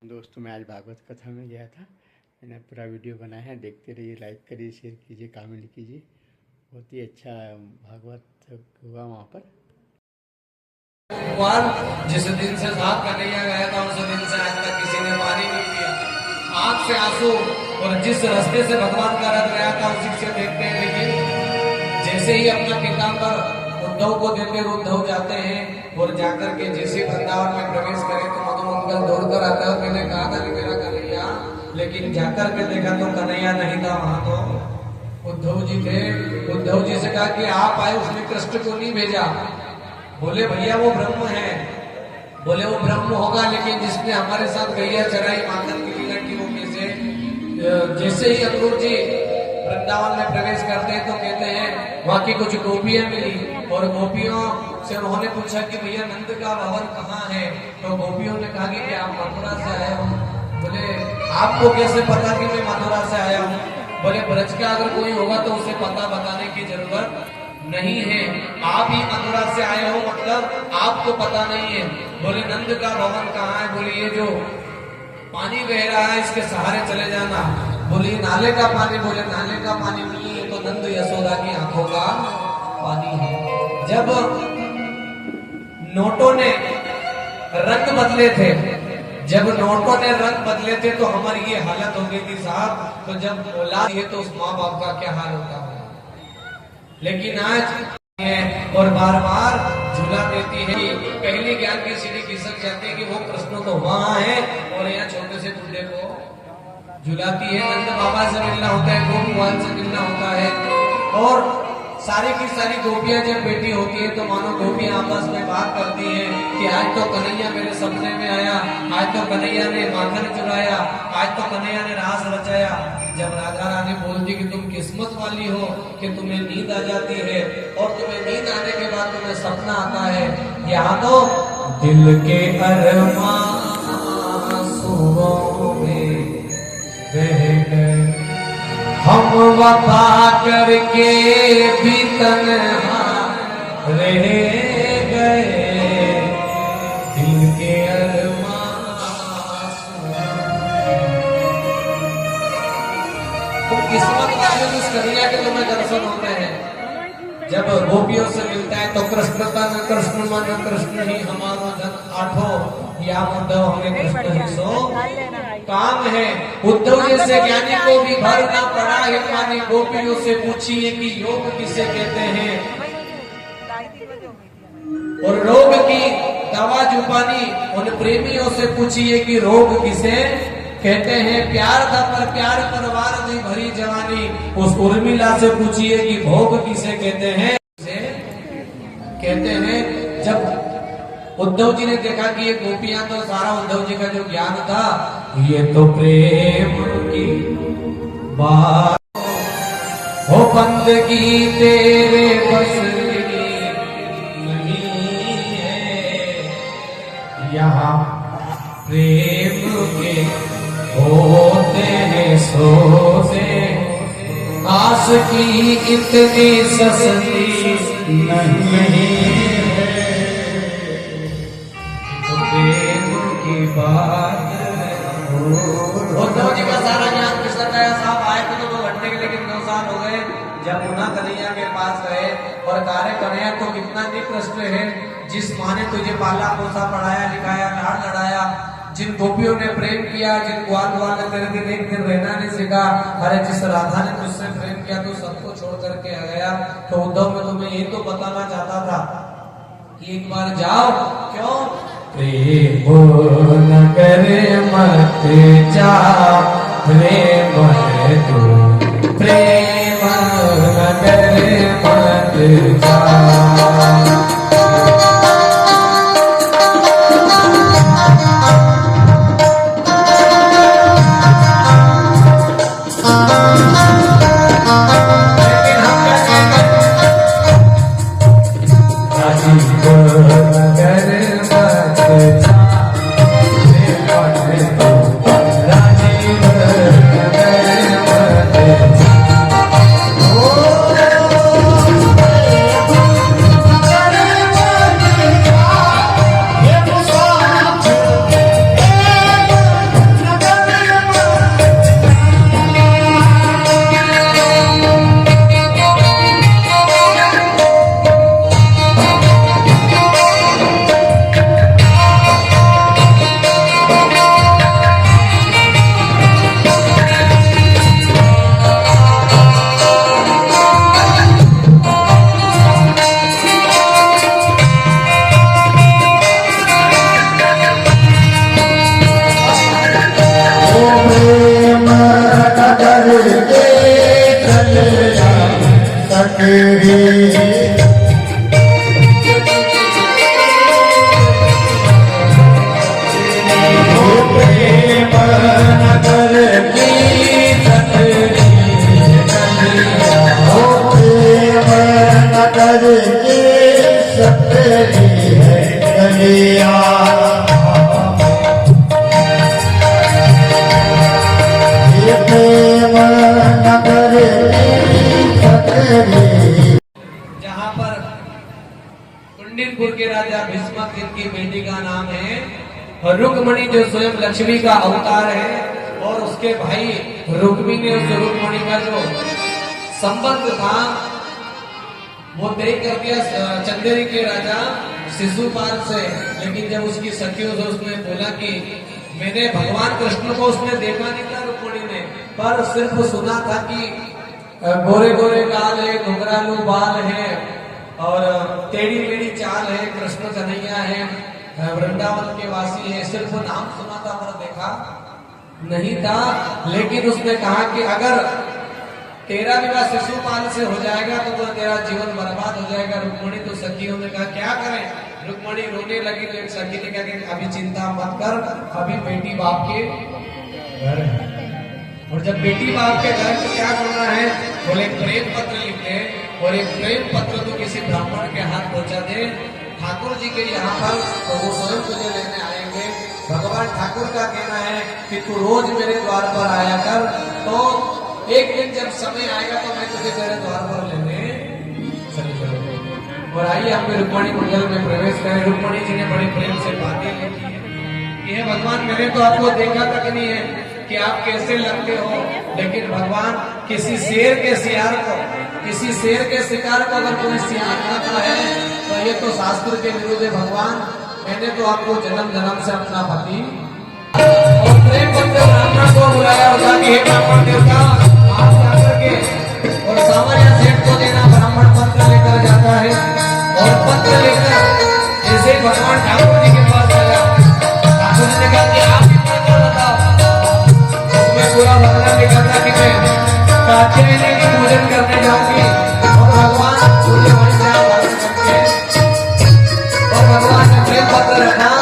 दोस्तों मैं आज भागवत कथा में गया था। मैंने पूरा वीडियो बनाया है, देखते रहिए, लाइक करिए, शेयर कीजिए, कमेंट कीजिए। बहुत ही अच्छा भागवत हुआ वहाँ पर। जिस दिन से साथ कन्हैया गया था उस दिन से आज तक किसी ने पानी नहीं पिया। आंख से आंसू। और जिस रास्ते से भगवान का रथ गया था उसी से देखते हैं। लेकिन जैसे ही अपना पीताम्बर उद्धव को देते उद्धव जाते हैं और जाकर के जैसे वृंदावन में प्रवेश करे तो मधुमंगल दौड़कर आता है। मैंने कहा था कि मेरा कन्हैया, लेकिन जाकर के देखा तो कन्हैया नहीं था, वहां तो उद्धव जी थे। उद्धव जी से कहा कि आप आए, उसने कृष्ण को नहीं भेजा। बोले भैया वो ब्रह्म है। बोले वो ब्रह्म होगा, लेकिन जिसने हमारे साथ गैया चराई माखन की लीला की वो कैसे। जैसे ही अक्रूर जी वृंदावन में प्रवेश करते हैं तो कहते हैं वहां की कुछ गोपियां मिली और गोपियों से उन्होंने पूछा कि भैया नंद का भवन कहाँ है। तो गोपियों ने कहा कि आप मथुरा से आए हो। बोले आपको कैसे पता कि मैं मथुरा से आया हूँ। बोले ब्रज का अगर कोई होगा तो उसे पता बताने की जरूरत नहीं है, आप ही मथुरा से आए हो मतलब आपको पता नहीं है। बोले नंद का भवन कहाँ है। बोले ये जो पानी बह रहा है इसके सहारे चले जाना। बोले नाले का पानी। बोले नाले का पानी नहीं है तो नंद यशोदा की आंखों का पानी है। जब नोटों ने रंग बदले थे, जब नोटों ने रंग बदले थे तो हमारी ये हालत हो गई थी साहब। तो जब औलाद है तो उस माँ बाप का क्या हाल होता है। लेकिन आज और बार बार झूला देती है। पहली ज्ञान की सीढ़ी खिसक जाती है कि वो कृष्ण तो वहां है और यहाँ छोटे से दूल्हे को झुलाती है। नंद बाबा से मिलना होता है, गोपवाल से मिलना होता है। और सारी की सारी गोपियां जब बेटी होती है तो मानो गोपियां आपस में बात करती हैं कि आज तो कन्हैया मेरे सपने में आया, आज तो कन्हैया ने माखन चुराया, आज तो कन्हैया ने रास रचाया। जब राधा रानी बोलती कि तुम किस्मत वाली हो कि तुम्हें नींद आ जाती है और तुम्हें नींद आने के बाद तुम्हें सपना आता है, यहाँ तो दिल के अरमान आंसुओं में बह गए, हम वफा करके भी तन्हा रह गए, दिल के अरमान। तो किस्मत वाले उस कन्हैया के तुम्हें दर्शन होते हैं। जब गोपियों से मिलता है तो कृष्णता में कृष्ण मन कृष्ण ही हमारा जन आठो या उद्धव हमें कृष्ण ही सो काम है। उद्धव जैसे ज्ञानी को भी भरना पड़ा है पानी। गोपियों से पूछिए कि योग किसे कहते हैं और रोग की दवा जुबानी। उन प्रेमियों से पूछिए कि रोग किसे कहते हैं। प्यार था पर प्यार परवार नहीं भरी जवानी। उस उर्मिला से पूछिए कि भोग किसे कहते हैं। कहते हैं जब उद्धव जी ने देखा कि ये गोपियां तो सारा उद्धव जी का जो ज्ञान था ये तो प्रेम की बात हो, बंदगी तेरे बस नहीं है। यहाँ प्रेम के होते हैं सोचे, आस की इतनी सस्ती नहीं है। प्रेम की बात उद्धव जी का सारा ज्ञान किसका गया साहब। आए थे तो 2 घंटे के, लेकिन 2 साल हो गए। जब पुनः कन्हैया के पास गए और कार्य कन्हैया तो कितना निकृष्ट है। जिस माँ ने तुझे पाला पोसा पढ़ाया लिखाया लाड़ लड़ाया, जिन गोपियों ने प्रेम किया, जिन ग्वाल ने तेरे दिन एक दिन रहना नहीं सीखा, अरे जिस राधा ने तुझसे प्रेम किया तो सबको छोड़ करके आ गया। तो उद्धव में तुम्हें ये तो बताना चाहता था कि एक बार जाओ। क्यों? प्रेम नगर मत जा प्रेम है तू, प्रेम नगर मत जा। जहाँ पर कुंडिनपुर के राजा भीष्मक जिनकी बेटी का नाम है रुक्मणी, जो स्वयं लक्ष्मी का अवतार है, और उसके भाई रुक्मी ने उस रुक्मणी का जो संबंध था वो तय कर दिया चंदेरी के राजा शिशुपाल से। लेकिन जब उसकी सखियों से उसने बोला कि मैंने भगवान कृष्ण को उसने देखा नहीं था रुक्मणी ने, पर सिर्फ सुना था कि गोरे गोरे गाल है, घुंघरालू बाल है और टेढ़ी मेढ़ी चाल है, कृष्ण कन्हैया है, वृंदावन के वासी है, सिर्फ नाम सुना था पर देखा नहीं था। लेकिन उसने कहा कि अगर तेरा विवाह शिशुपाल से हो जाएगा तो तेरा जीवन बर्बाद हो जाएगा। रुक्मणी तो सखियों ने कहा क्या करें, रुक्मणी रोने लगी तो एक सखी ने कहा कि अभी चिंता मत कर, अभी बेटी बाप के घर है। और जब बेटी बाप के घर को क्या करना है, बोले एक प्रेम पत्र लिख ले और एक प्रेम पत्र तो किसी ब्राह्मण के हाथ पहुंचा दे ठाकुर जी के यहाँ पर, तो वो स्वयं तुझे लेने आएंगे। भगवान ठाकुर का कहना है कि तू रोज मेरे द्वार पर आया कर, तो एक दिन जब समय आएगा तो मैं तुझे तेरे द्वार पर लेने चल जाऊंगा। और आइए हम रुक्मणी मंडल में प्रवेश करें। रुक्मणी जी ने बड़े प्रेम से बातें लिखी है। यह भगवान मैंने तो आपको देखा तक नहीं है कि आप कैसे लगते हो, लेकिन भगवान किसी शेर के शिकार को, किसी शेर के शिकार को अगर कोई शिकार करता है तो ये तो शास्त्र के विरुद्ध है। भगवान मैंने तो आपको जन्म जन्म से अपना पति और प्रेम पत्र ब्राह्मण को बुलाया होता कि हे ब्राह्मण देवता आप जाकर के और सामान्य सेठ को देना। ब्राह्मण पत्र लेकर जाता है और पत्र लेकर जैसे ही भगवान ठाकुर जी के पास आया, ठाकुर जी ने कहा कि आप पत्र बताओ। उसमें पूरा वर्णन लिखा था कि मैं कात्यायनी की पूजन करने जाऊंगी और भगवान मुझे वहीं से आवाज करके, और भगवान ने प्रेम पत्र रखा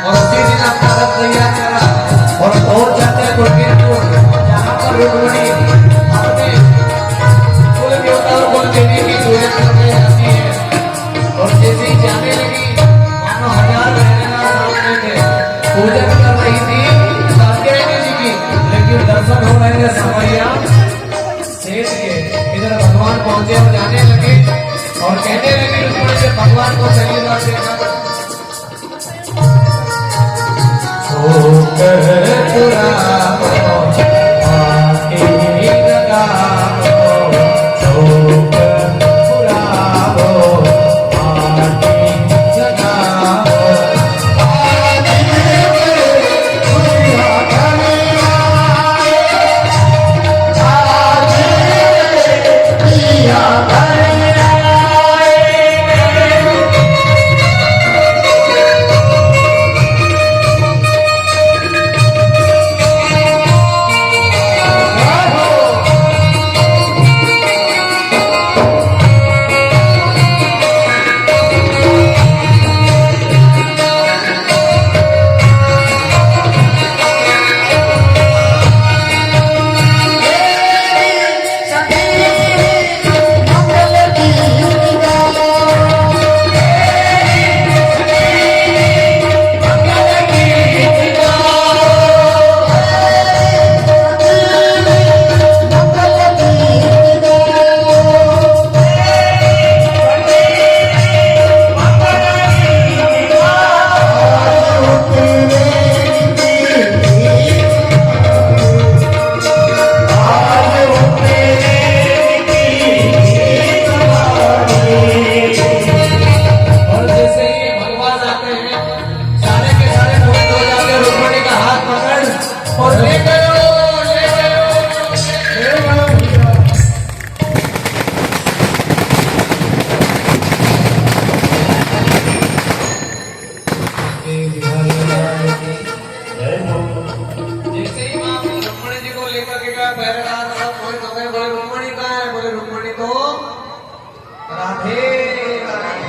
और उसी दिन अपना रथ तैयार करा और पहुंच जाते हैं कुंडिनपुर, जहाँ पर रुक्मणी अपने कुल देवताओं कुल देवी की पूजन करने जाती है। और जैसे ही जाने लगी मानो 1000 लहरें सामने थे, पूजन कर रही थी कात्यायनी जी की, लेकिन दर्शन हो रहे थे समैया शेष के। इधर भगवान पहुंचे और जाने लगे और कहने लगे रुक्मणी से भगवान को पहली बार देखा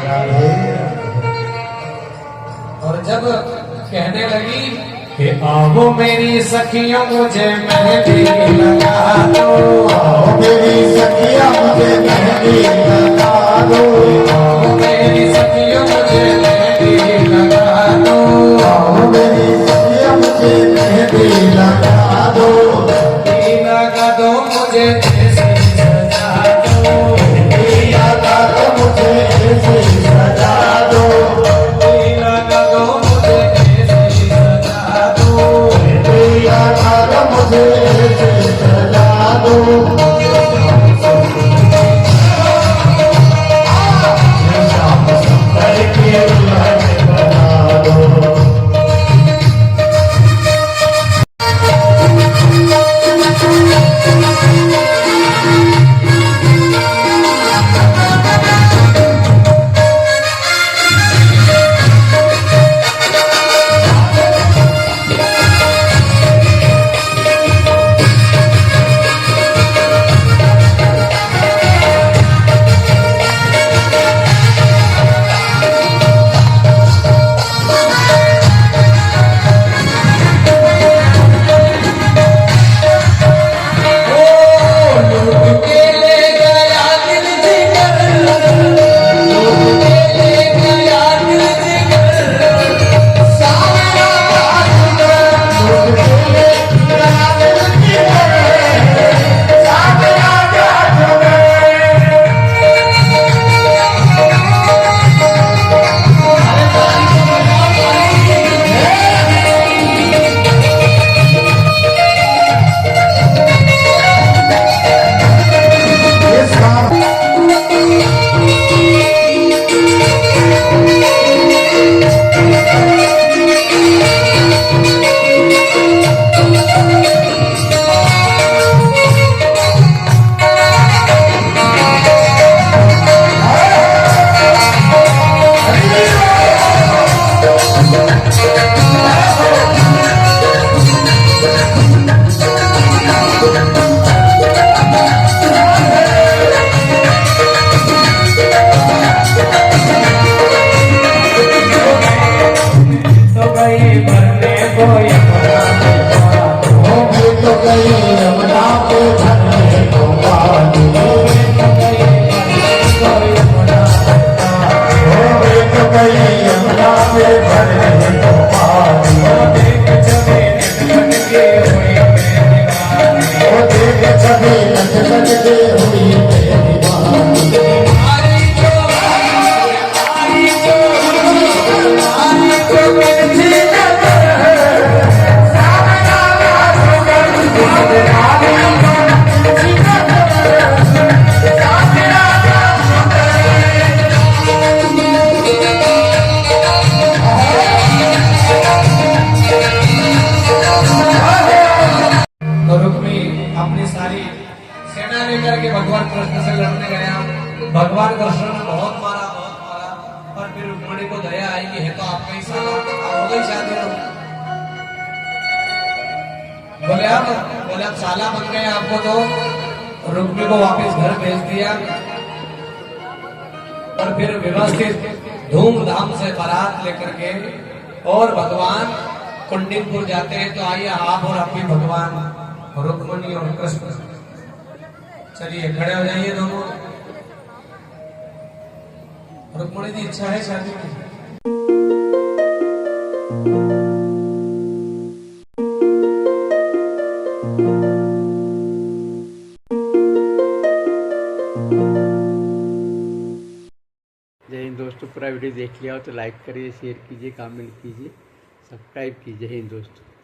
राधे और जब कहने लगी कि आओ मेरी सखियों मुझे मेहंदी लगा दो, आओ मेरी सखिया मुझे मेहंदी लगा दो, आओ मेरी सखियों मुझे मेहंदी लगा दो, आओ मेरी सखिया मुझे मेहंदी लगा दो, लगा दो मुझे ऐसी सजा दो, लगा दो मुझे ऐसी सजा दो, लगा दो मुझे ऐसी सजा दो, लगा दो मुझे ऐसी सजा दो। श्याम सुंदर की दुल्हन बना दो। भगवान कृष्ण से लड़ने गया। भगवान कृष्ण ने बहुत मारा पर फिर रुक्मिणी को दया आई कि है तो आपका ही साला, हो गई शादी। बोले आप साला बन गए आपको, तो रुक्मिणी को वापस घर भेज दिया और फिर व्यवस्थित धूमधाम से बारात लेकर के और भगवान कुंडिनपुर जाते हैं। तो आइए आप और आप भी भगवान रुक्मिणी और कृष्ण, चलिए खड़े हो जाइए दोनों। रुक्मिणी की इच्छा है शादी की। जय हिंद दोस्तों, पूरा वीडियो देख लिया हो तो लाइक करिए, शेयर कीजिए, कमेंट कीजिए, सब्सक्राइब कीजिए। जय हिंद दोस्तों।